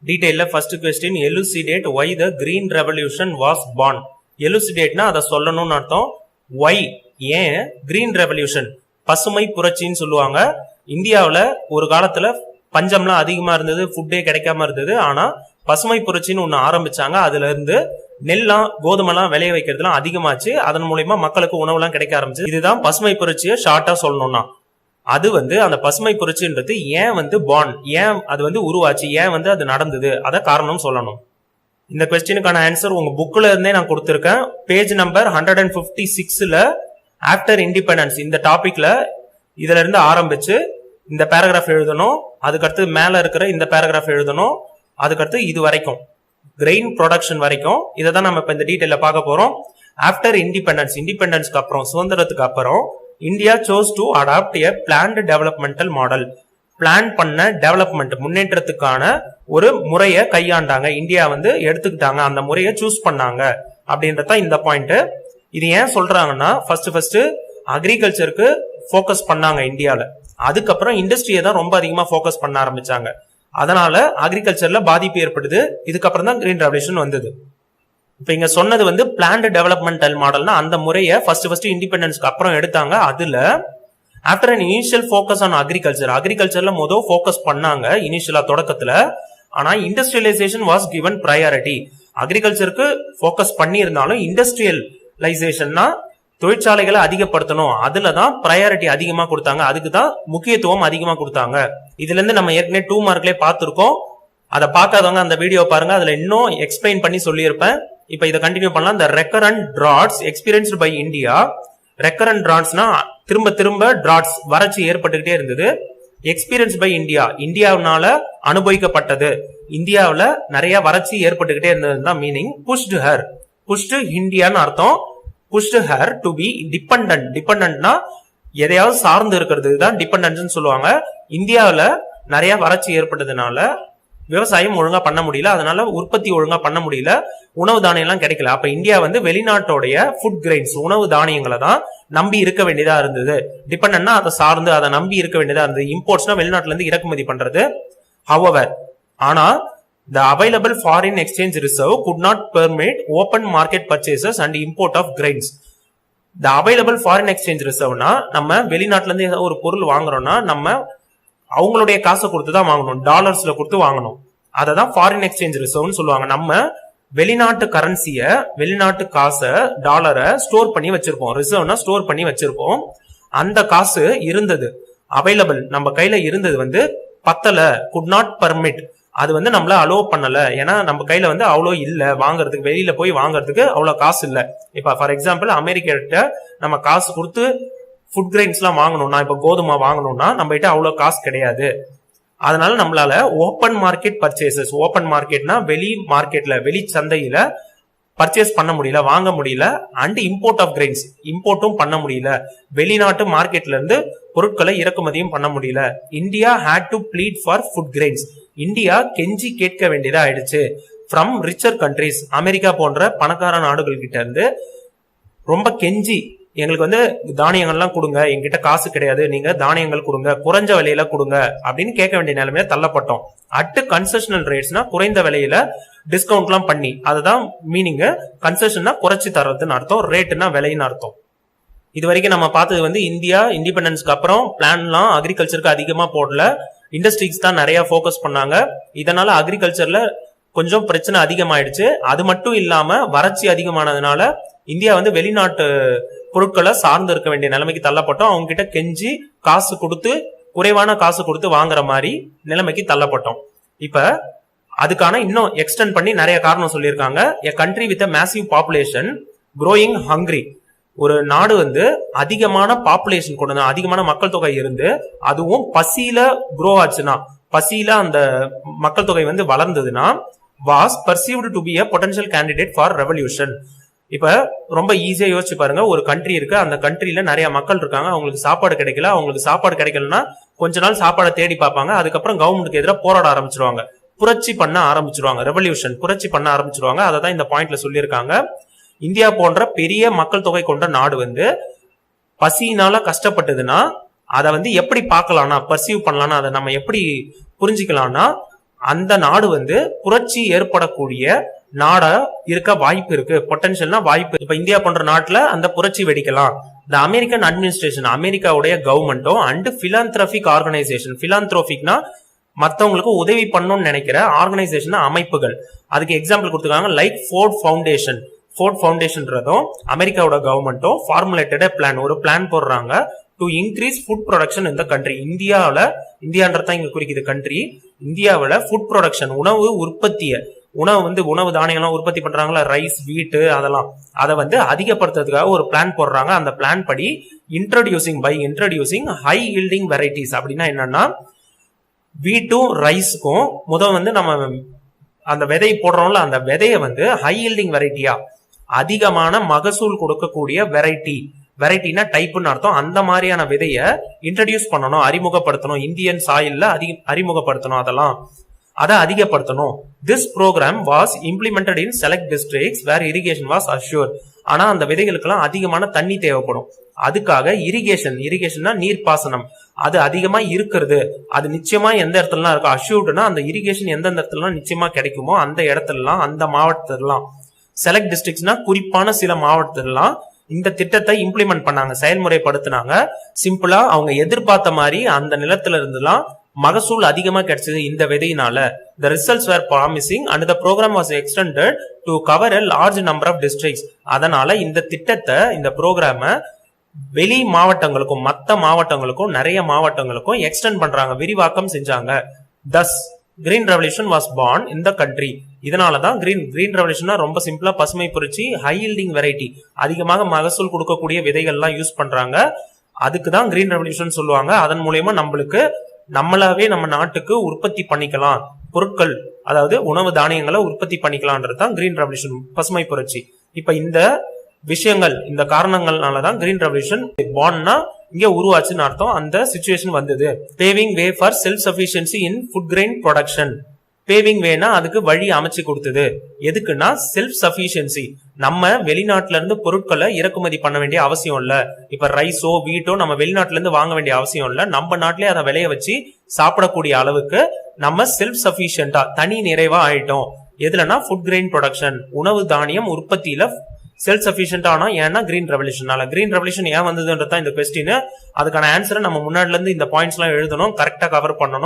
டீடைல்ல first question elucidate why the green revolution was born. எலுசிடேட்னா அதை சொல்லணும்னு அர்த்தம். why ஏன் green revolution பசுமை புரட்சின்னு சொல்லுவாங்க. இந்தியாவில் ஒரு காலத்துல பஞ்சம்லாம் அதிகமா இருந்தது, ஃபுட்டே கிடைக்காம இருந்தது. ஆனா பசுமை புரட்சின்னு ஒண்ணு ஆரம்பிச்சாங்க. அதுல இருந்து நெல்லாம் கோதுமைலாம் விளைய வைக்கிறதுலாம் அதிகமாச்சு. அதன் மூலமா மக்களுக்கு உணவுலாம் கிடைக்க ஆரம்பிச்சு. இதுதான் பசுமை புரட்சியை ஷார்ட்டா சொல்லணும்னா. அது அந்த பசுமை புரட்சின்றது ஏன் பார்ன், ஏன் அது உருவாச்சு, ஏன் அது நடந்தது, அத காரணம் சொல்லணும். இந்த கொஸ்டினுக்கான ஆன்சர் உங்க புக்ல இருந்தே நான் கொடுத்திருக்கேன். பேஜ் நம்பர் 156ல ஆஃப்டர் இண்டிபெண்டன்ஸ் இந்த டாபிக்ல இதுல இருந்து ஆரம்பிச்சு இந்த பேராகிராஃப் எழுதணும். அதுக்கடுத்து மேல இருக்கிற இந்த பேராகிராஃப் எழுதணும். அதுக்கடுத்து இது வரைக்கும் கிரெயின் ப்ரொடக்ஷன் வரைக்கும் இதை தான் நம்ம இப்ப இந்த டீடைல்ல பார்க்க போறோம். ஆஃப்டர் இண்டிபெண்டன்ஸ்க்கு அப்புறம், சுதந்திரத்துக்கு அப்புறம் India chose to adopt a planned developmental model. Plan பண்ண டெவலப்மெண்ட் முன்னேற்றத்துக்கான ஒரு முறையை கையாண்டாங்க. இந்தியா எடுத்துக்கிட்டாங்க, அந்த முறையை சூஸ் பண்ணாங்க அப்படின்றத இந்த பாயிண்ட். இது ஏன் சொல்றாங்கன்னா ஃபர்ஸ்ட் அக்ரிகல்ச்சருக்கு ஃபோக்கஸ் பண்ணாங்க இந்தியால. அதுக்கப்புறம் இண்டஸ்ட்ரியை தான் ரொம்ப அதிகமா ஃபோக்கஸ் பண்ண ஆரம்பிச்சாங்க. அதனால அக்ரிகல்ச்சர்ல பாதிப்பு ஏற்படுது. இதுக்கப்புறம் தான் கிரீன் ரெவல்யூஷன் வந்தது. இப்ப இங்க சொன்னது பிளான்டு டெவலப்மெண்டல் மாடல்னா அந்த முறையை ஃபர்ஸ்ட் இண்டிபெண்டன்ஸ்க்கு அப்புறம் எடுத்தாங்க. அதுல after an initial focus on அக்ரிகல்ச்சர்ல ஃபோக்கஸ் பண்ணாங்க இனிஷியலா தொடக்கத்துல. ஆனா இண்டஸ்ட்ரியலைசேஷன் வாஸ் கிவன் ப்ரையாரிட்டி. அக்ரிகல்ச்சருக்கு ஃபோக்கஸ் பண்ணி இருந்தாலும் இண்டஸ்ட்ரியலைசேஷன்னா தொழிற்சாலைகளை அதிகப்படுத்தணும், அதுலதான் ப்ரையாரிட்டி அதிகமா கொடுத்தாங்க, அதுக்கு தான் முக்கியத்துவம் அதிகமா கொடுத்தாங்க. இதுல இருந்து நம்ம ஏற்கனவே 2 மார்க்லயே பார்த்திருக்கோம். அதை பார்க்காதவங்க அந்த வீடியோ பாருங்க, அதுல இன்னும் எக்ஸ்பிளைன் பண்ணி சொல்லியிருப்பேன். இப்ப இதை கண்டினியூ பண்ணலாம். இந்த recurrent droughts experienced by India. Recurrent டிராட்ஸ்னா திரும்ப திரும்ப டிராட்ஸ் வறட்சி ஏற்பட்டுக்கிட்டே இருந்தது. எக்ஸ்பீரியன்ஸ் பை இந்தியா இந்தியாவினால அனுபவிக்கப்பட்டது. இந்தியாவில நிறைய வறட்சி ஏற்பட்டுக்கிட்டே இருந்ததுதான் மீனிங். புஷ்டு இந்தியான்னு அர்த்தம். Pushed her to be dependent. டிபெண்டன்ட்னா எதையாவது சார்ந்து இருக்கிறது தான் டிபெண்டன்ஸ் சொல்லுவாங்க. இந்தியாவில நிறைய வறட்சி ஏற்பட்டதுனால விவசாயம் ஒழுங்கா பண்ண முடியல, அதனால உற்பத்தி ஒழுங்கா பண்ண முடியல, உணவு தானியம் எல்லாம் கிடைக்கல. அப்ப இந்தியா வெளிநாட்டோடைய ஃபுட் கிரெயின்ஸ் உணவு தானியங்களை தான் நம்பி இருக்க வேண்டியதா இருந்தது. டிபெண்டன்ட்னா அதை சார்ந்து அதை நம்பி இருக்க வேண்டியதா இருந்தது. இம்போர்ட்ஸ்னா வெளிநாட்டுல இருந்து இறக்குமதி பண்றது. However, ஆனா the available foreign exchange reserve could not permit open market purchases and import of grains. The available foreign exchange reserveனா நம்ம வெளிநாட்டுல இருந்து ஒரு பொருள் வாங்குறோம்னா நம்ம அவங்களுடைய காசை கொடுத்து தான் வாங்கணும், டாலர்ஸ்ல கொடுத்து வாங்கணும். அததான் ஃபாரின் எக்ஸ்சேஞ்ச் ரிசர்வ்னு சொல்லுவாங்க. நம்ம வெளிநாட்டு கரன்சிய, வெளிநாட்டு காசை, டாலரை ஸ்டோர் பண்ணி வச்சிருப்போம். ரிசர்வ்னா ஸ்டோர் பண்ணி வச்சிருப்போம். அந்த காசு இருந்தது, அவைலபிள் நம்ம கையில இருந்தது பத்தல, குட் நாட் பர்மிட், அது நம்மள அலோவ் பண்ணல. ஏன்னா நம்ம கையில அவ்வளோ இல்ல வாங்குறதுக்கு, வெளியில போய் வாங்குறதுக்கு அவ்வளவு காசு இல்ல. இப்ப ஃபார் எக்ஸாம்பிள் அமெரிக்கிட்ட நம்ம காசு கொடுத்து ஃபுட் கிரெயின்ஸ் எல்லாம் வாங்கணும்னா, இப்ப கோதுமை வாங்கணும்னா நம்ம கிட்ட அவ்வளவு காசு கிடையாது. அதனால நம்மளால ஓப்பன் மார்க்கெட் பர்ச்சேசஸ், ஓப்பன் மார்க்கெட்னா வெளி மார்க்கெட்ல, வெளி சந்தையில பர்ச்சேஸ் பண்ண முடியல, வாங்க முடியல. அண்ட் இம்போர்ட் ஆஃப் கிரெயின்ஸ் இம்போர்ட்டும் பண்ண முடியல, வெளிநாட்டு மார்க்கெட்ல இருந்து பொருட்களை இறக்குமதியும் பண்ண முடியல. India had to plead for food grains. India கெஞ்சி கேட்க வேண்டியதா ஆயிடுச்சு ஃப்ரம் ரிச்சர் கண்ட்ரிஸ். அமெரிக்கா போன்ற பணக்கார நாடுகள் கிட்ட இருந்து ரொம்ப கெஞ்சி எங்களுக்கு தானியங்கள்லாம் கொடுங்க, எங்கிட்ட காசு கிடையாது, நீங்க தானியங்கள் கொடுங்க, குறைஞ்ச விலையில கொடுங்க அப்படின்னு கேட்க வேண்டிய நிலைமையில தள்ளப்பட்டோம். அட் கன்செஷனல் ரேட்ஸ்னா குறைந்த விலையில டிஸ்கவுண்ட் எல்லாம் பண்ணி, அதுதான் மீனிங். கன்செஷன்னா குறைச்சி தர்றதுன்னு அர்த்தம், ரேட்னா விலைன்னு அர்த்தம். இது வரைக்கும் நம்ம பார்த்தது இந்தியா இண்டிபெண்டன்ஸ்க்கு அப்புறம் பிளான்லாம் அக்ரிகல்ச்சருக்கு அதிகமா போடல, இண்டஸ்ட்ரீஸ் தான் நிறைய ஃபோக்கஸ் பண்ணாங்க. இதனால அக்ரிகல்ச்சர்ல கொஞ்சம் பிரச்சனை அதிகமாயிடுச்சு. அது மட்டும் இல்லாம வறட்சி அதிகமானதுனால இந்தியா வெளிநாட்டு பொருட்களை சார்ந்து இருக்க வேண்டிய நிலைமைக்கு தள்ளப்பட்டோம். அவங்க கிட்ட கெஞ்சி காசு கொடுத்து, குறைவான காசு கொடுத்து வாங்குற மாதிரி நிலைமைக்கு தள்ளப்பட்டோம். இப்ப அதுக்கான இன்னும் எக்ஸ்டெண்ட் பண்ணி நிறைய காரணம் சொல்லியிருக்காங்க. எ country with massive population growing hungry. ஒரு நாடு அதிகமான பாப்புலேஷன் கொண்டு, அதிகமான மக்கள் தொகை இருந்து அதுவும் பசியில க்ரோ ஆச்சுன்னா, பசியில அந்த மக்கள் தொகை வளர்ந்ததுன்னா was perceived to be a potential candidate for revolution. இப்ப ரொம்ப ஈஸியா யோசிச்சு பாருங்க. ஒரு கண்ட்ரி இருக்கு, அந்த கண்ட்ரில நிறைய மக்கள் இருக்காங்க, அவங்களுக்கு சாப்பாடு கிடைக்கல. அவங்களுக்கு சாப்பாடு கிடைக்கலன்னா கொஞ்ச நாள் சாப்பாடை தேடி பார்ப்பாங்க. அதுக்கப்புறம் கவர்மெண்ட்டுக்கு எதிராக போராட ஆரம்பிச்சிருவாங்க, புரட்சி பண்ண ஆரம்பிச்சிருவாங்க, ரெவல்யூஷன் புரட்சி பண்ண ஆரம்பிச்சிருவாங்க. அதை தான் இந்த பாயிண்ட்ல சொல்லியிருக்காங்க. இந்தியா போன்ற பெரிய மக்கள் தொகை கொண்ட நாடு பசியினால கஷ்டப்பட்டதுன்னா அதை எப்படி பார்க்கலாம்னா, பர்சீவ் பண்ணலாம்னா, அதை நம்ம எப்படி புரிஞ்சுக்கலாம்னா, அந்த நாடு வந்து புரட்சி ஏற்படக்கூடிய நாடா இருக்க வாய்ப்பு இருக்கு. பொட்டன்ஷியல்னா வாய்ப்பு. இப்ப இந்தியா போன்ற நாட்டுல அந்த புரட்சி வெடிக்கலாம். த அமெரிக்கன் அட்மினிஸ்ட்ரேஷன், அமெரிக்காவுடைய கவர்மெண்ட்டும் அண்ட் பிலாந்த்ரோபிக் ஆர்கனைசேஷன், பிலாந்த்ரோபிக்னா மத்தவங்களுக்கு உதவி பண்ணணும்னு நினைக்கிற ஆர்கனைசேஷன், அமைப்புகள். அதுக்கு எக்ஸாம்பிள் கொடுத்துருக்காங்க. Like Ford foundation. ஃபோர்ட் ஃபவுண்டேஷன்றதும் அமெரிக்காவோட கவர்மெண்ட்டும் ஃபார்முலேட்டட் பிளான், ஒரு பிளான் போடுறாங்க டு இன்க்ரீஸ் ஃபுட் ப்ரொடக்ஷன் இந்த கண்ட்ரி. இந்தியான்றதான் இங்க குறிக்குது கண்ட்ரி. இந்தியாவில ஃபுட் ப்ரொடக்ஷன், உணவு உற்பத்திய, உணவு தானியங்கள்லாம் உற்பத்தி பண்றாங்களா, ரைஸ், வீட்டு, அதெல்லாம் அதை வந்து அதிகப்படுத்துறதுக்காக ஒரு பிளான் போடுறாங்க. அந்த பிளான் படி இன்ட்ரோடியூசிங் ஹை யீல்டிங் வெரைட்டிஸ். அப்படின்னா என்னன்னா, வீட்டும் ரைஸுக்கும் முதல் வந்து நம்ம அந்த விதை போடுறோம்ல, அந்த விதையை வந்து ஹை யீல்டிங் வெரைட்டியா, அதிகமான மகசூல் கொடுக்கக்கூடிய வெரைட்டினா டைப்னு அர்த்தம். அந்த மாதிரியான விதைய இன்ட்ரடியூஸ் பண்ணணும், அறிமுகப்படுத்தணும், இந்தியன் சாயில்ல அறிமுகப்படுத்தணும், அதை அதிகப்படுத்தணும். This programme was implemented in select districts where irrigation was assured. ஆனா அந்த விதைகளுக்கெல்லாம் அதிகமான தண்ணி தேவைப்படும். அதுக்காக இரிகேஷன்னா நீர்ப்பாசனம், அது அதிகமா இருக்கிறது. அது நிச்சயமா எந்த இடத்துலலாம் இருக்கும், அஷ்யூர்டுனா அந்த இரிகேஷன் எந்தெந்த இடத்துலலாம் நிச்சயமா கிடைக்குமோ அந்த இடத்துலலாம், அந்த மாவட்டத்திலாம். செலக்ட் டிஸ்ட்ரிக்ட்ஸ்னா குறிப்பான சில மாவட்டத்திலாம் இந்த திட்டத்தை இம்ப்ளிமெண்ட் பண்ணாங்க, செயல்முறைப்படுத்தினாங்க. சிம்பிளா அவங்க எதிர்பார்த்த மாதிரி அந்த நிலத்துல இருந்துலாம் மகசூல் அதிகமா கிடைச்சது இந்த விதையினால. The results were promising and the program was extended to cover a large number of districts. அதனால இந்த திட்டத்தை, இந்த ப்ரோக்ராம வெளி மாவட்டங்களுக்கும், மற்ற மாவட்டங்களுக்கும், நிறைய மாவட்டங்களுக்கும் எக்ஸ்டெண்ட் பண்றாங்க, விரிவாக்கம் செஞ்சாங்க. Thus green revolution was born in the country. இதனாலதான் கிரீன் ரெவல்யூஷன் ரொம்ப சிம்பிளா பசுமை புரட்சி, ஹை யீல்டிங் வெரைட்டி, அதிகமாக மகசூல் கொடுக்கக்கூடிய விதைகள்லாம் யூஸ் பண்றாங்க. அதுக்குதான் கிரீன் ரெவல்யூஷன் சொல்லுவாங்க. அதன் மூலயமா நம்மளாவே நம்ம நாட்டுக்கு உற்பத்தி பண்ணிக்கலாம் பொருட்கள், அதாவது உணவு தானியங்களை உற்பத்தி பண்ணிக்கலாம்ன்றதுதான் கிரீன் ரெவல்யூஷன், பசுமை புரட்சி. இப்ப இந்த விஷயங்கள், இந்த காரணங்கள்னாலதான் கிரீன் ரெவல்யூஷன் பார்ன்னா இங்க உருவாச்சுன்னு அர்த்தம். அந்த சிச்சுவேஷன் வந்தது. Paving way for self sufficiency in food grain production. Paving வேனா அதுக்கு வழி அமைச்சு கொடுத்தது. எதுக்குன்னா செல்ஃப் சஃபிஷியன்சி, நம்ம வெளிநாட்டுல இருந்து பொருட்களை இறக்குமதி பண்ண வேண்டிய அவசியம் இல்ல. இப்ப ரைஸோ வீட்டோ நம்ம வெளிநாட்டுல இருந்து வாங்க வேண்டிய அவசியம் இல்ல. நம்ம நாட்டிலே அதை விளைய வச்சு சாப்பிடக்கூடிய அளவுக்கு நம்ம செல்ஃப் சஃபிஷியன்டா, தனி நிறைவா ஆயிட்டோம். எதுலன்னா ஃபுட் கிரெயின் ப்ரொடக்ஷன், உணவு தானியம் உற்பத்தியில செல்ஃப் சஃபிஷியன்ட் ஆனா. ஏன்னா கிரீன் ரெவல்யூஷனால. கிரீன் ரெவல்யூஷன் ஏன் வந்ததுன்றதான் இந்த கொஸ்டின். அதுக்கான ஆன்சரை நம்ம முன்னாடில இருந்து இந்த பாயிண்ட்ஸ் எல்லாம் எழுதணும், கரெக்டா கவர் பண்ணணும்.